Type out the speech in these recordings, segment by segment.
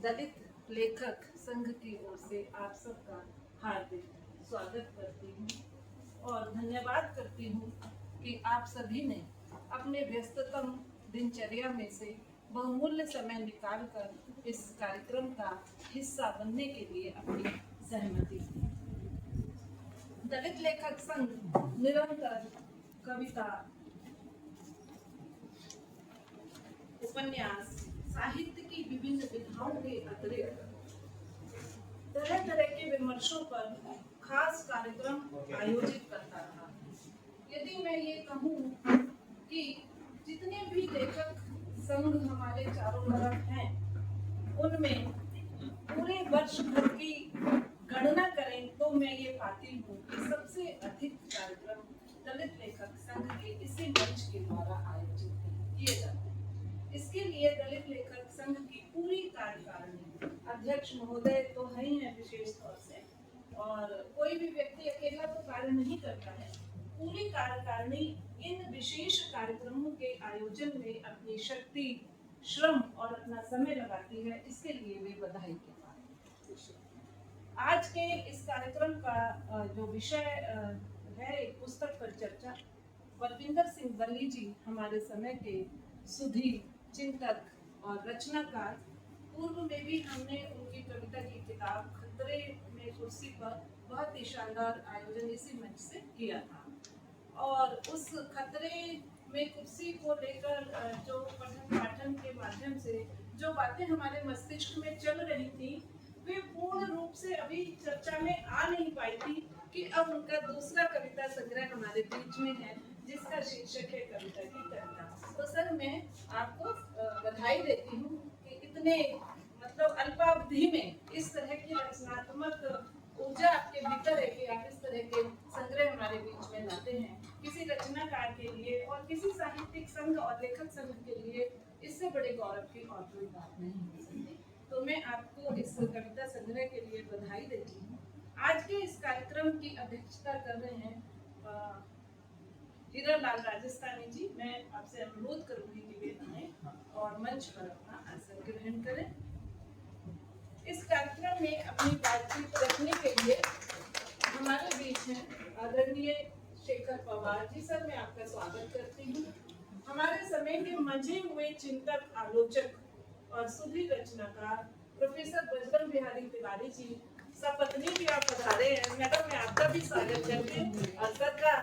दलित लेखक संघ की ओर से आप सबका हार्दिक स्वागत करती हूँ और धन्यवाद करती हूँ कि आप सभी ने अपने व्यस्ततम दिनचर्या में से बहुमूल्य समय निकालकर इस कार्यक्रम का हिस्सा बनने के लिए अपनी सहमति दी। दलित लेखक संघ निरंतर कविता, उपन्यास, साहित्य की विभिन्न विधाओं के अतिरिक्त तरह तरह के विमर्शों पर खास कार्यक्रम आयोजित करता रहा। यदि मैं ये कहूँ कि जितने भी लेखक संघ हमारे चारों तरफ हैं, उनमें पूरे वर्ष भर की गणना करें तो मैं ये पाती हूँ कि सबसे अधिक कार्यक्रम दलित लेखक संघ के इसी मंच के द्वारा आयोजित किए जाते हैं। इसके लिए दलित लेखक संघ की पूरी कार्यकारिणी, अध्यक्ष महोदय तो है ही हैं विशेष तौर से, और कोई भी व्यक्ति अकेला तो कार्य नहीं करता है। पूरी कार्यकारिणी इन विशेष कार्यक्रमों के आयोजन में अपनी शक्ति, श्रम और अपना समय लगाती है। इसके लिए वे बधाई के पात्र। आज के इस कार्यक्रम का जो विषय है, एक पुस्तक पर चर्चा। बलविंदर सिंह बल्ली जी हमारे समय के सुधीर, चिंतक और रचनाकार। पूर्व में भी हमने उनकी कविता की किताब खतरे में कुर्सी पर बहुत ही शानदार आयोजन इसी मंच से किया था। और उस खतरे में कुर्सी को लेकर जो पठन पाठन के माध्यम से जो बातें हमारे मस्तिष्क में चल रही थी, वे पूर्ण रूप से अभी चर्चा में आ नहीं पाई थी कि अब उनका दूसरा कविता संग्रह हमारे बीच में है, जिसका शीर्षक है कविता की कविता। तो सर, मैं आपको बधाई देती हूँ कि इतने अल्पावधि में इस तरह की रचनात्मक ऊर्जा आपके भीतर है कि आप इस तरह के संग्रह हमारे बीच में लाते हैं। किसी रचनाकार के लिए और किसी साहित्यिक संघ और लेखक संघ के लिए इससे बड़े गौरव की और कोई बात नहीं हो सकती। तो मैं आपको इस कविता संग्रह के लिए बधाई देती हूँ। आज के इस कार्यक्रम की अध्यक्षता कर रहे हैं हीरालाल राजस्थानी जी। मैं आपसे अनुरोध करूंगी कि वे आएं और मंच पर अपना आसन ग्रहण करें। इस कार्यक्रम में अपनी बातचीत रखने के लिए हमारे बीच हैं आदरणीय शेखर पवार जी। सर, मैं आपका स्वागत करती हूँ। हमारे समय के मंझे हुए चिंतक, आलोचक और सुधीर रचनाकार प्रोफेसर बजरंग बिहारी तिवारी जी, सपत्नी भी आप पधारे हैं। मैडम, मैं आपका भी स्वागत करती हूँ और सर का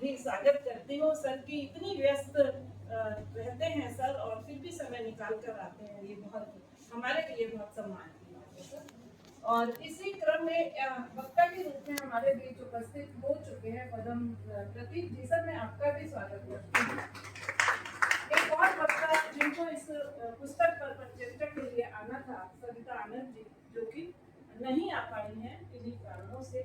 भी स्वागत करती हूँ। सर की इतनी व्यस्त रहते हैं सर, और फिर भी समय निकाल कर आते हैं, ये बहुत हमारे लिए बहुत सम्मान की बात है सर। और इसी क्रम में वक्ता के रूप में हमारे बीच उपस्थित हो चुके हैं पदम प्रतीक जी। सर, मैं आपका भी स्वागत करती हूँ। एक और वक्ता जिनको इस पुस्तक पर परिचर्चा के लिए आना था, सविता आनंद जी, जो कि नहीं आ पाई हैं किन्हीं कारणों से।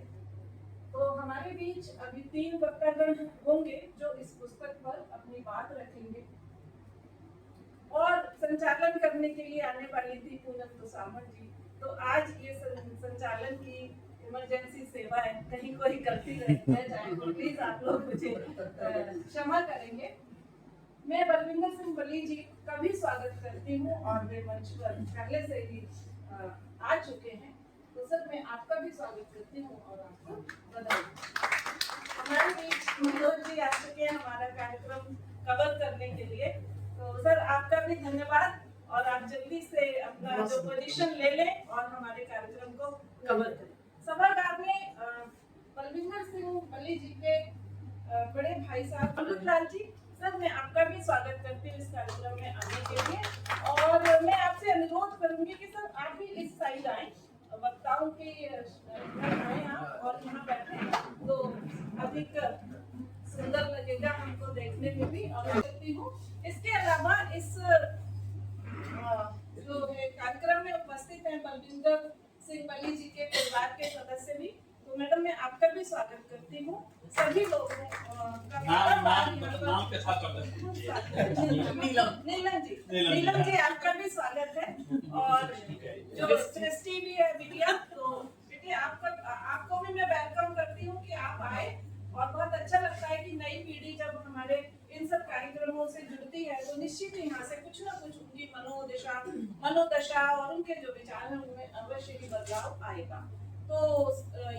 तो हमारे बीच अभी 3 वक्तागण होंगे जो इस पुस्तक पर अपनी बात रखेंगे। और संचालन करने के लिए आने वाली थी पूनम तोसामन जी। तो आज ये संचालन की इमरजेंसी सेवा है, कहीं कोई गलती रह जाए तो प्लीज आप लोग मुझे क्षमा करेंगे। मैं बलविंदर सिंह बल्ली जी का भी स्वागत करती हूँ और वे मंच पर पहले से ही आ चुके हैं। तो सर, मैं आपका भी स्वागत करती हूँ और आपको बधाई। हमारे बीच मनोज जी आ चुके हैं हमारा कार्यक्रम कवर करने के लिए। तो सर, आपका भी धन्यवाद, और आप जल्दी से अपना जो पोजीशन ले लें और हमारे कार्यक्रम को कवर करें। सभागार में बलविंदर सिंह बल्ली जी के बड़े भाई साहब अमृतलाल जी, सर मैं आपका भी स्वागत करती हूँ इस कार्यक्रम में आने के लिए। और मैं आपसे अनुरोध करूंगी कि सर आप भी इस साइड आए, वक्ताओं के आए आप और यहाँ बैठे तो अधिक सुंदर लगेगा हमको देखने में भी। और करती हूँ इसके अलावा इस जो है कार्यक्रम में उपस्थित हैं बलविंदर सिंह बल्ली जी के परिवार के सदस्य भी। तो मैडम, मैं आपका भी स्वागत करती हूँ। सभी लोग नीलम जी आपका भी स्वागत है। और जो सृष्टि भी है बिटिया, तो बिटिया आपको भी मैं वेलकम करती हूँ कि आप आए। और बहुत अच्छा लगता है कि नई पीढ़ी जब हमारे इन सब कार्यक्रमों से जुड़ती है तो निश्चित ही यहाँ से कुछ ना कुछ उनकी मनोदशा, मनोदशा और उनके जो विचार हैं उनमें अवश्य ही बदलाव आएगा। तो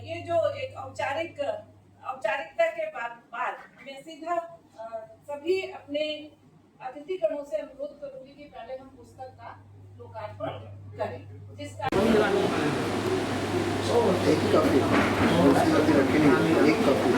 ये जो एक औपचारिकता के बाद मैं सीधा सभी अपने अतिथिगणों से अनुरोध करूंगी कि पहले हम पुस्तक का लोकार्पण करें, जिसका एक कॉपी रखी नहीं, एक कॉपी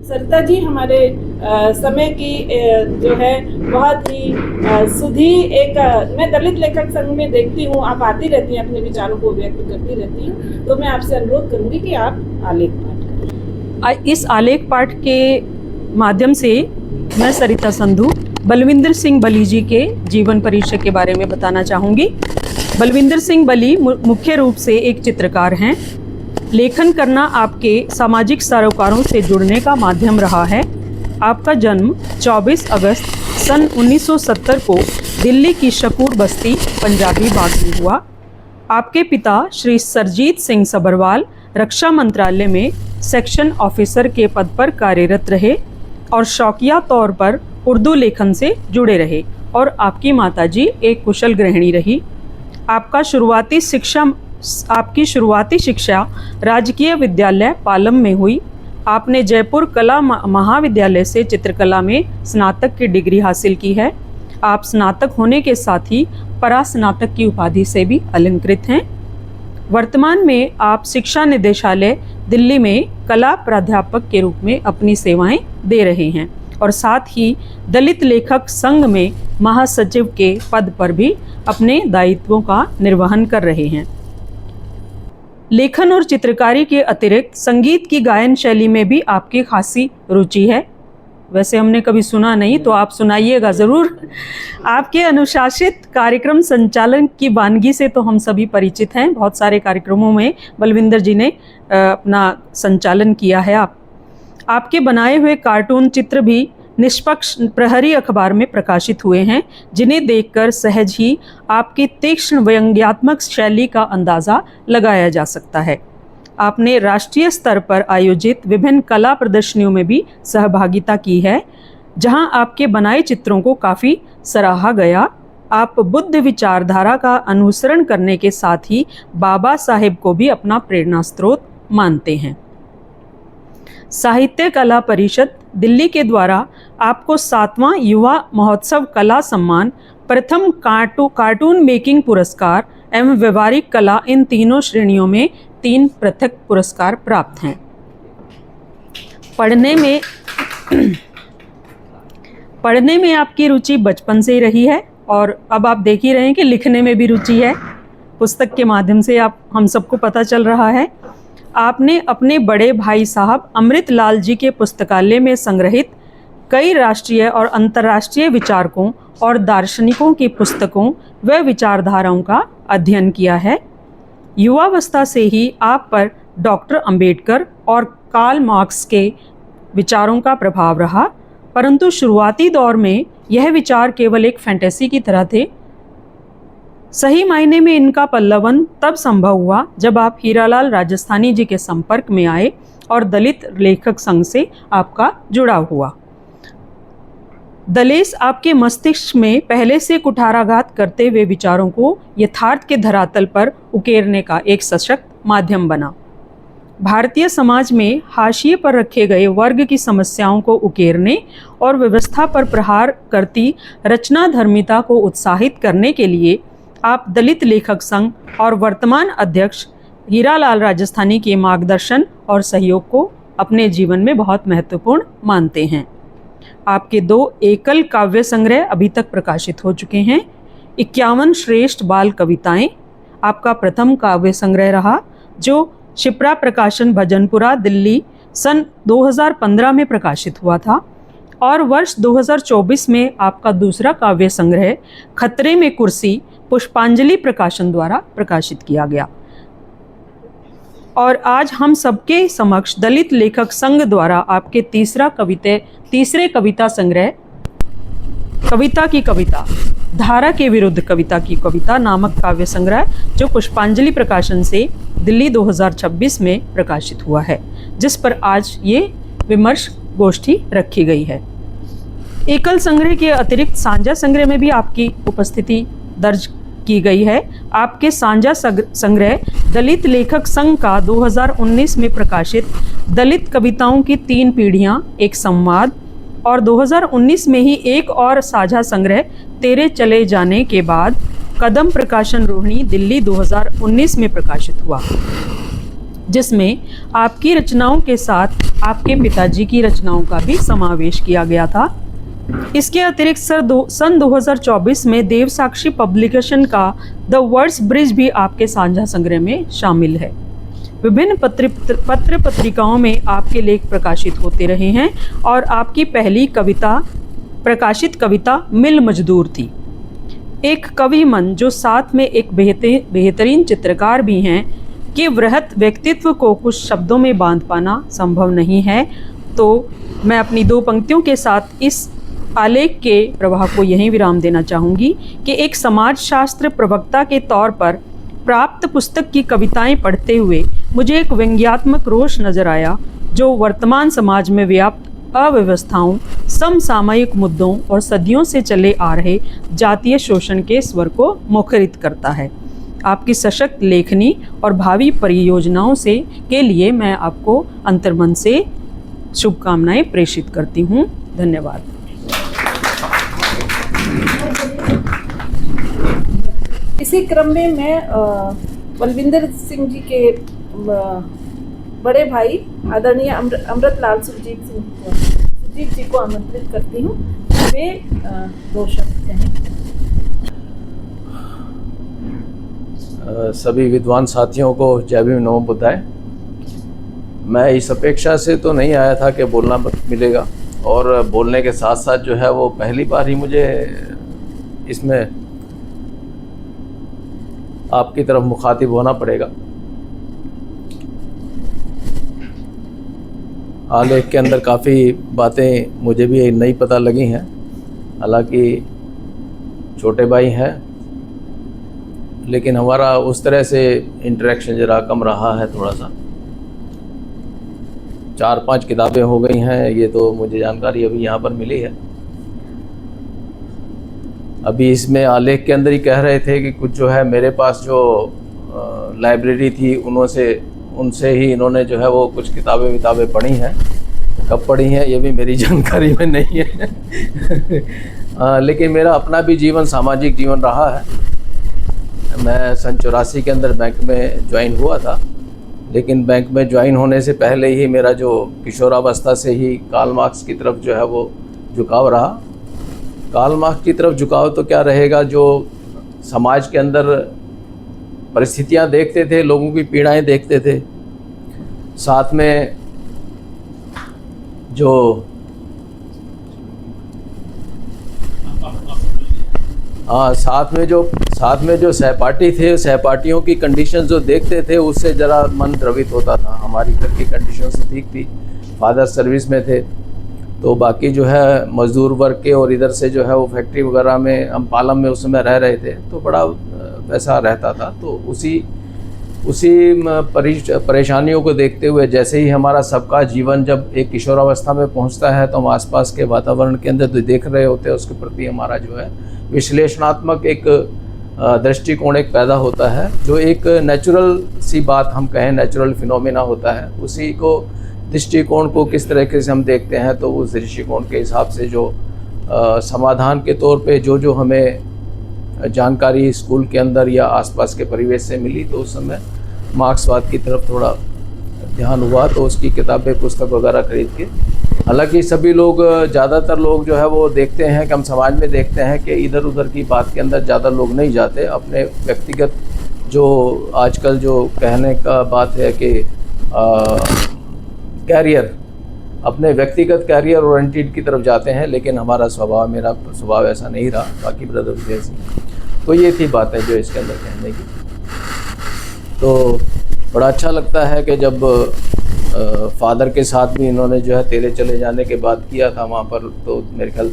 सरिता जी हमारे समय की जो है बहुत ही सुधी एक मैं दलित लेखक संघ में देखती हूँ, आप आती रहती हैं, अपने विचारों को व्यक्त करती रहती हैं, तो मैं आपसे अनुरोध करूंगी कि आप आलेख पाठ करें। इस आलेख पाठ के माध्यम से मैं सरिता संधू बलविंदर सिंह बली जी के जीवन परिचय के बारे में बताना चाहूँगी। बलविंदर सिंह बली मुख्य रूप से एक चित्रकार हैं। लेखन करना आपके सामाजिक सरोकारों से जुड़ने का माध्यम रहा है। आपका जन्म 24 अगस्त सन 1970 को दिल्ली की शकूर बस्ती पंजाबी बाग में हुआ। आपके पिता श्री सरजीत सिंह सभरवाल रक्षा मंत्रालय में सेक्शन ऑफिसर के पद पर कार्यरत रहे और शौकिया तौर पर उर्दू लेखन से जुड़े रहे, और आपकी माताजी एक कुशल गृहिणी रही। आपकी शुरुआती शिक्षा राजकीय विद्यालय पालम में हुई। आपने जयपुर कला महाविद्यालय से चित्रकला में स्नातक की डिग्री हासिल की है। आप स्नातक होने के साथ ही परास्नातक की उपाधि से भी अलंकृत हैं। वर्तमान में आप शिक्षा निदेशालय दिल्ली में कला प्राध्यापक के रूप में अपनी सेवाएं दे रहे हैं, और साथ ही दलित लेखक संघ में महासचिव के पद पर भी अपने दायित्वों का निर्वहन कर रहे हैं। लेखन और चित्रकारी के अतिरिक्त संगीत की गायन शैली में भी आपकी खासी रुचि है। वैसे हमने कभी सुना नहीं, तो आप सुनाइएगा ज़रूर। आपके अनुशासित कार्यक्रम संचालन की वानगी से तो हम सभी परिचित हैं। बहुत सारे कार्यक्रमों में बलविंदर जी ने अपना संचालन किया है। आपके बनाए हुए कार्टून चित्र भी निष्पक्ष प्रहरी अखबार में प्रकाशित हुए हैं, जिन्हें देखकर सहज ही आपकी तीक्ष्ण व्यंग्यात्मक शैली का अंदाज़ा लगाया जा सकता है। आपने राष्ट्रीय स्तर पर आयोजित विभिन्न कला प्रदर्शनियों में भी सहभागिता की है, जहां आपके बनाए चित्रों को काफ़ी सराहा गया। आप बुद्ध विचारधारा का अनुसरण करने के साथ ही बाबा साहेब को भी अपना प्रेरणा स्रोत मानते हैं। साहित्य कला परिषद दिल्ली के द्वारा आपको 7वां युवा महोत्सव कला सम्मान, प्रथम कार्टून मेकिंग पुरस्कार एवं व्यवहारिक कला, इन तीनों श्रेणियों में 3 पृथक पुरस्कार प्राप्त हैं। पढ़ने में आपकी रुचि बचपन से ही रही है, और अब आप देख ही रहे हैं कि लिखने में भी रुचि है। पुस्तक के माध्यम से हम सबको पता चल रहा है। आपने अपने बड़े भाई साहब अमृत लाल जी के पुस्तकालय में संग्रहित कई राष्ट्रीय और अंतर्राष्ट्रीय विचारकों और दार्शनिकों की पुस्तकों व विचारधाराओं का अध्ययन किया है। युवावस्था से ही आप पर डॉक्टर अंबेडकर और कार्ल मार्क्स के विचारों का प्रभाव रहा, परंतु शुरुआती दौर में यह विचार केवल एक फैंटेसी की तरह थे। सही मायने में इनका पल्लवन तब संभव हुआ जब आप हीरालाल राजस्थानी जी के संपर्क में आए और दलित लेखक संघ से आपका जुड़ाव हुआ। दलेस आपके मस्तिष्क में पहले से कुठाराघात करते हुए विचारों को यथार्थ के धरातल पर उकेरने का एक सशक्त माध्यम बना। भारतीय समाज में हाशिए पर रखे गए वर्ग की समस्याओं को उकेरने और व्यवस्था पर प्रहार करती रचनाधर्मिता को उत्साहित करने के लिए आप दलित लेखक संघ और वर्तमान अध्यक्ष हीरालाल राजस्थानी के मार्गदर्शन और सहयोग को अपने जीवन में बहुत महत्वपूर्ण मानते हैं। आपके 2 एकल काव्य संग्रह अभी तक प्रकाशित हो चुके हैं। 51 श्रेष्ठ बाल कविताएं आपका प्रथम काव्य संग्रह रहा, जो शिप्रा प्रकाशन भजनपुरा दिल्ली सन 2015 में प्रकाशित हुआ था और वर्ष 2024 में आपका दूसरा काव्य संग्रह खतरे में कुर्सी पुष्पांजलि प्रकाशन द्वारा प्रकाशित किया गया। और आज हम सबके समक्ष दलित लेखक संघ द्वारा आपके तीसरे कविता संग्रह कविता की कविता, धारा के विरुद्ध कविता की कविता नामक काव्य संग्रह, जो पुष्पांजलि प्रकाशन से दिल्ली 2026 में प्रकाशित हुआ है, जिस पर आज ये विमर्श गोष्ठी रखी गई है। एकल संग्रह के अतिरिक्त साझा संग्रह में भी आपकी उपस्थिति दर्ज की गई है। आपके साझा संग्रह दलित लेखक संघ का 2019 में प्रकाशित दलित कविताओं की 3 पीढ़ियां, एक संवाद, और 2019 में ही एक और साझा संग्रह तेरे चले जाने के बाद कदम प्रकाशन रोहिणी दिल्ली 2019 में प्रकाशित हुआ, जिसमें आपकी रचनाओं के साथ आपके पिताजी की रचनाओं का भी समावेश किया गया था। इसके अतिरिक्त सन 2024 में देव साक्षी पब्लिकेशन का द वर्ड्स ब्रिज भी आपके साझा संग्रह में शामिल है। विभिन्न पत्र पत्रिकाओं में आपके लेख प्रकाशित होते रहे हैं और आपकी पहली प्रकाशित कविता मिल मजदूर थी। एक कवि मन जो साथ में एक बेहतरीन चित्रकार भी हैं, कि वृहत व्यक्तित्व को कुछ शब्दों में बांध पाना संभव नहीं है। तो मैं अपनी 2 पंक्तियों के साथ इस आलेख के प्रवाह को यहीं विराम देना चाहूँगी कि एक समाजशास्त्र प्रवक्ता के तौर पर प्राप्त पुस्तक की कविताएं पढ़ते हुए मुझे एक व्यंग्यात्मक रोष नजर आया, जो वर्तमान समाज में व्याप्त अव्यवस्थाओं, समसामयिक मुद्दों और सदियों से चले आ रहे जातीय शोषण के स्वर को मुखरित करता है। आपकी सशक्त लेखनी और भावी परियोजनाओं के लिए मैं आपको अंतर्मन से शुभकामनाएं प्रेषित करती हूँ। धन्यवाद। इसी क्रम में मैं बलविंदर सिंह जी के बड़े भाई आदरणीय अमृतलाल सुरजीत जी को आमंत्रित करती हूँ, वे 2 शब्द कहें। सभी विद्वान साथियों को जय भीम नमो बुद्धाय। मैं इस अपेक्षा से तो नहीं आया था कि बोलना मिलेगा, और बोलने के साथ साथ जो है वो पहली बार ही मुझे इसमें आपकी तरफ मुखातिब होना पड़ेगा। आलेख के अंदर काफ़ी बातें मुझे भी नई पता लगी हैं, हालांकि छोटे भाई हैं, लेकिन हमारा उस तरह से इंटरेक्शन ज़रा कम रहा है। थोड़ा सा 4-5 किताबें हो गई हैं, ये तो मुझे जानकारी अभी यहाँ पर मिली है। अभी इसमें आलेख के अंदर ही कह रहे थे कि कुछ जो है मेरे पास जो लाइब्रेरी थी उनसे ही इन्होंने जो है वो कुछ किताबें पढ़ी हैं। कब पढ़ी हैं ये भी मेरी जानकारी में नहीं है। लेकिन मेरा अपना भी जीवन सामाजिक जीवन रहा है। मैं सन 84 के अंदर बैंक में ज्वाइन हुआ था, लेकिन बैंक में ज्वाइन होने से पहले ही मेरा जो किशोरावस्था से ही कार्ल मार्क्स की तरफ जो है वो झुकाव रहा। कार्ल मार्क्स की तरफ झुकाव तो क्या रहेगा, जो समाज के अंदर परिस्थितियां देखते थे, लोगों की पीड़ाएं देखते थे, साथ में जो साथ में जो सहपाठी थे, सहपाठियों की कंडीशन जो देखते थे, उससे ज़रा मन द्रवित होता था। हमारी घर की कंडीशन से ठीक थी, फादर सर्विस में थे, तो बाकी जो है मज़दूर वर्ग के, और इधर से जो है वो फैक्ट्री वगैरह में, हम पालम में उस समय रह रहे थे, तो बड़ा वैसा रहता था। तो उसी परेशानियों को देखते हुए जैसे ही हमारा सबका जीवन जब एक किशोरावस्था में पहुंचता है, तो हम आसपास के वातावरण के अंदर जो देख रहे होते हैं उसके प्रति हमारा जो है विश्लेषणात्मक एक दृष्टिकोण एक पैदा होता है, जो एक नेचुरल सी बात हम कहें, नेचुरल फिनोमेना होता है। उसी को दृष्टिकोण को किस तरीके से हम देखते हैं, तो उस दृष्टिकोण के हिसाब से जो समाधान के तौर पे जो हमें जानकारी स्कूल के अंदर या आसपास के परिवेश से मिली, तो उस समय मार्क्सवाद की तरफ थोड़ा ध्यान हुआ, तो उसकी किताबें पुस्तक वगैरह खरीद के। हालांकि सभी लोग, ज़्यादातर लोग जो है वो देखते हैं कि हम समाज में देखते हैं कि इधर उधर की बात के अंदर ज़्यादा लोग नहीं जाते। अपने व्यक्तिगत जो आजकल जो कहने का बात है कि कैरियर, अपने व्यक्तिगत कैरियर ओरिएंटेड की तरफ जाते हैं, लेकिन हमारा स्वभाव, मेरा स्वभाव ऐसा नहीं रहा बाकी ब्रदर्स जैसी। तो ये थी बातें जो इसके अंदर कहने की। तो बड़ा अच्छा लगता है कि जब फादर के साथ भी इन्होंने जो है तेरे चले जाने के बाद किया था वहाँ पर, तो मेरे ख्याल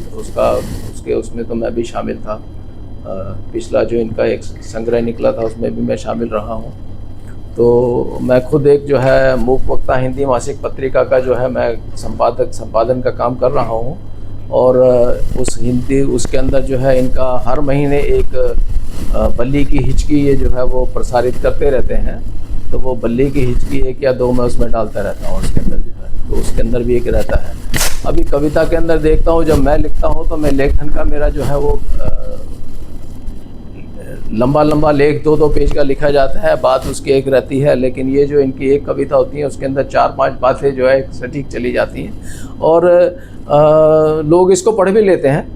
उसमें तो मैं भी शामिल था। पिछला जो इनका एक संग्रह निकला था उसमें भी मैं शामिल रहा हूँ। तो मैं खुद एक जो है मूक वक्ता हिंदी मासिक पत्रिका का जो है मैं संपादन का काम कर रहा हूँ, और उसके अंदर जो है इनका हर महीने एक बल्ली की हिचकी ये जो है वो प्रसारित करते रहते हैं। तो वो बल्ली की हिचकी 1 या 2 मैं उसमें डालता रहता हूँ उसके अंदर जो है, तो उसके अंदर भी एक रहता है। अभी कविता के अंदर देखता हूँ, जब मैं लिखता हूँ तो मैं लेखन का मेरा जो है वो लंबा लेख 2-2 पेज का लिखा जाता है, बात उसकी एक रहती है। लेकिन ये जो इनकी एक कविता होती है उसके अंदर 4-5 बातें जो है सटीक चली जाती हैं, और लोग इसको पढ़ भी लेते हैं,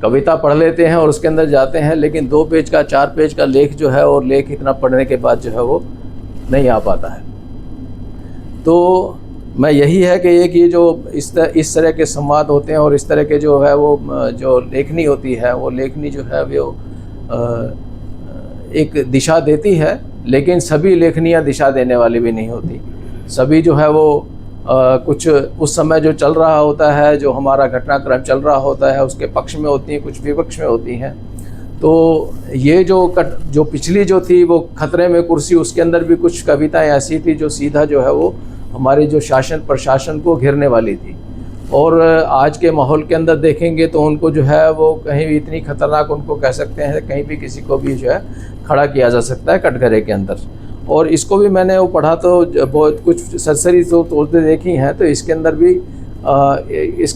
कविता पढ़ लेते हैं और उसके अंदर जाते हैं, लेकिन 2 पेज का 4 पेज का लेख जो है, और लेख इतना पढ़ने के बाद जो है वो नहीं आ पाता है। तो मैं यही है कि एक ये जो इस तरह के संवाद होते हैं और इस तरह के जो है वो जो लेखनी होती है, वो लेखनी जो है वो एक दिशा देती है, लेकिन सभी लेखनियाँ दिशा देने वाली भी नहीं होती। सभी जो है वो कुछ उस समय जो चल रहा होता है, जो हमारा घटनाक्रम चल रहा होता है उसके पक्ष में होती हैं, कुछ विपक्ष में होती हैं। तो ये जो पिछली जो थी वो खतरे में कुर्सी, उसके अंदर भी कुछ कविताएं ऐसी थी जो सीधा जो है वो हमारे जो शासन प्रशासन को घेरने वाली थी। और आज के माहौल के अंदर देखेंगे तो उनको जो है वो कहीं भी इतनी खतरनाक उनको कह सकते हैं, कहीं भी किसी को भी जो है खड़ा किया जा सकता है कटघरे के अंदर। और इसको भी मैंने वो पढ़ा तो बहुत कुछ सरसरी तो तोड़ते देखी हैं, तो इसके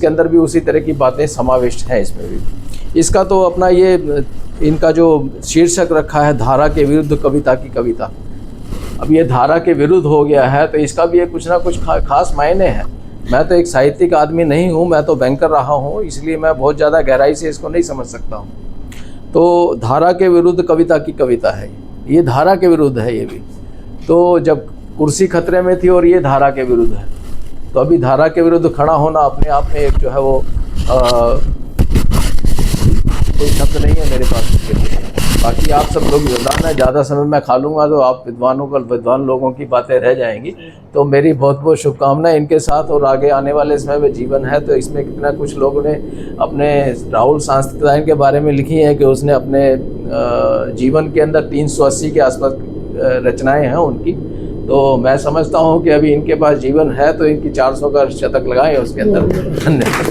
अंदर भी उसी तरह की बातें समाविष्ट हैं इसमें भी। इसका तो अपना ये इनका जो शीर्षक रखा है, धारा के विरुद्ध कविता की कविता। अब ये धारा के विरुद्ध हो गया है तो इसका भी एक कुछ ना कुछ खास मायने हैं। मैं तो एक साहित्यिक आदमी नहीं हूँ, मैं तो बैंकर रहा हूँ, इसलिए मैं बहुत ज़्यादा गहराई से इसको नहीं समझ सकता हूँ। तो धारा के विरुद्ध कविता की कविता है ये धारा के विरुद्ध है ये भी। तो जब कुर्सी खतरे में थी और ये धारा के विरुद्ध है, तो अभी धारा के विरुद्ध खड़ा होना अपने आप में एक जो है वो कोई शब्द नहीं है मेरे पास उसके लिए। बाकी आप सब लोग योगदान है, ज़्यादा समय मैं खा लूँगा तो आप विद्वान लोगों की बातें रह जाएंगी। तो मेरी बहुत बहुत शुभकामनाएं इनके साथ, और आगे आने वाले समय में जीवन है तो इसमें कितना कुछ लोगों ने अपने राहुल सांस्कृतिक के बारे में लिखी है कि उसने अपने जीवन के अंदर 380 के आसपास रचनाएं हैं उनकी। तो मैं समझता हूँ कि अभी इनके पास जीवन है तो इनकी 400 का शतक लगाएं उसके अंदर। धन्यवाद।